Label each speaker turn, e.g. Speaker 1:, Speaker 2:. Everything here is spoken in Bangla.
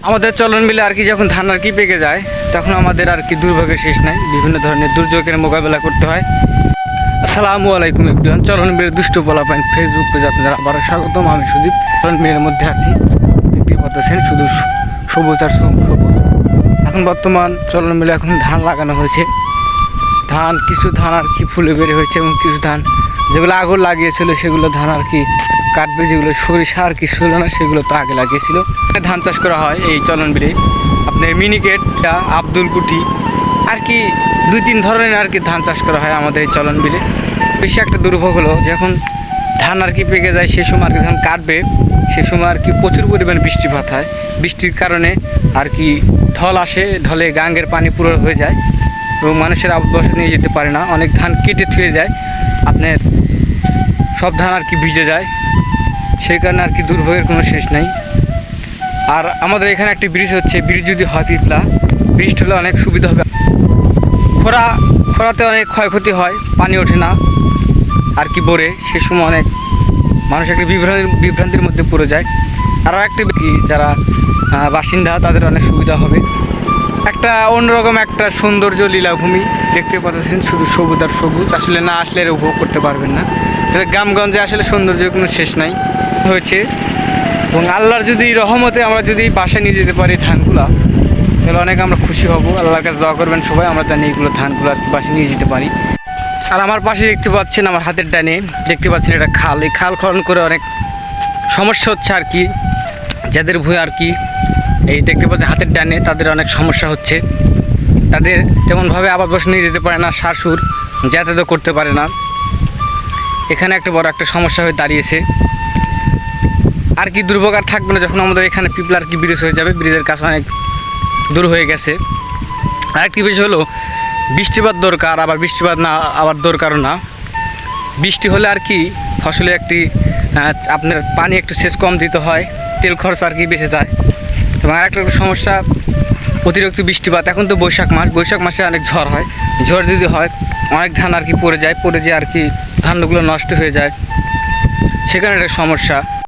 Speaker 1: আমাদের চলন বিলে আর কি যখন ধান আর কি পেকে যায় তখন আমাদের আর কি দুর্ভোগের শেষ নাই, বিভিন্ন ধরনের দুর্যোগের মোকাবেলা করতে হয়। আসসালামু আলাইকুম এভরিওয়ান, চলন বিলের দুষ্ট বলা পাইন ফেসবুক পেজে আপনাদের আবারও স্বাগতম। আমি সুদীপ, চলন বিলের মধ্যে আছি, দেখতে পাচ্ছেন শুধু সবুজ আর সবুজ। এখন বর্তমান চলন বিলে এখন ধান লাগানো হয়েছে, কিছু ধান আর কি ফুলে বের হয়েছে এবং কিছু ধান যেগুলো আগর লাগিয়েছিল সেগুলো ধান আর কি কাটবে, যেগুলো সরিষা আর কি ছিল না সেগুলো তো আগে লাগিয়েছিল। ধান চাষ করা হয় এই চলন বিলে, আপনার মিনিকেট, আব্দুল কুটি আর কি 2-3 ধরনের আর কি ধান চাষ করা হয় আমাদের এই চলন বিলে। বেশি একটা দুর্ভোগ হলো যখন ধান আর কি পেকে যায়, সেই সময় আর কি ধান কাটবে, সেই সময় আর কি প্রচুর পরিমাণে বৃষ্টিপাত হয়। বৃষ্টির কারণে আর কি ঢল আসে, ঢলে গাঙ্গের পানি পুরো হয়ে যায় এবং মানুষের আবাদ নিয়ে যেতে পারে না, অনেক ধান কেটে থুয়ে যায়, আপনার সব ধান আর কি ভিজে যায়। সেই কারণে আর কি দুর্ভোগের কোনো শেষ নাই। আর আমাদের এখানে একটি ব্রিজ হচ্ছে, ব্রিজ যদি হয় পিপলা বৃষ্টি হলে অনেক সুবিধা হবে। খরাতে অনেক ক্ষয়ক্ষতি হয়, পানি ওঠে না আর কি বোরে, সে সময় অনেক মানুষ একটা বিভ্রান্তির মধ্যে পড়ে যায়। আর একটি যারা বাসিন্দা তাদের অনেক সুবিধা হবে। একটা অন্যরকম একটা সৌন্দর্য লীলাভূমি দেখতে পাচ্ছেন, শুধু সবুজ আর সবুজ, আসলে না আসলে এর উপভোগ করতে পারবেন না। গ্রামগঞ্জে আসলে সৌন্দর্যের কোনো শেষ নাই হয়েছে। এবং আল্লাহর যদি রহমতে আমরা যদি বাসায় নিয়ে যেতে পারি ধানগুলা, তাহলে অনেক আমরা খুশি হব। আল্লাহর কাছে দোয়া করবেন সবাই, আমরা জানি এইগুলো ধানগুলো আর কি বাসায় নিয়ে যেতে পারি। আর আমার পাশে দেখতে পাচ্ছেন, আমার হাতের ডানে দেখতে পাচ্ছেন এটা খাল। এই খাল খনন করে অনেক সমস্যা হচ্ছে আর কি, যাদের ভূমি আর কি এই দেখতে পাচ্ছেন হাতের ডানে, তাদের অনেক সমস্যা হচ্ছে। তাদের তেমনভাবে আবাদ বসে নিয়ে যেতে পারে না, সারসুর যাতায়াত করতে পারে না। এখানে একটা বড় একটা সমস্যা হয়ে দাঁড়িয়েছে। আর কি দুর্ভোগ আর থাকবে না যখন আমাদের এখানে পিপলা আর কি ব্রিজ হয়ে যাবে, ব্রিজের কাছে অনেক দূর হয়ে গেছে। আরেকটি বিষয় হলো বৃষ্টিপাত দরকার, আবার বৃষ্টিপাত না আবার দরকারও না। বৃষ্টি হলে আর কি ফসলে একটি আপনার পানি একটু সেচ কম দিতে হয়, তেল খরচ আর কি বেঁচে যায়। এবং আরেকটা সমস্যা অতিরিক্ত বৃষ্টিপাত। এখন তো বৈশাখ মাসে অনেক ঝড় হয়, ঝড় যদি হয় অনেক ধান আর কি পড়ে যায় আর কি ধানগুলো নষ্ট হয়ে যায়, সেখানে একটা সমস্যা।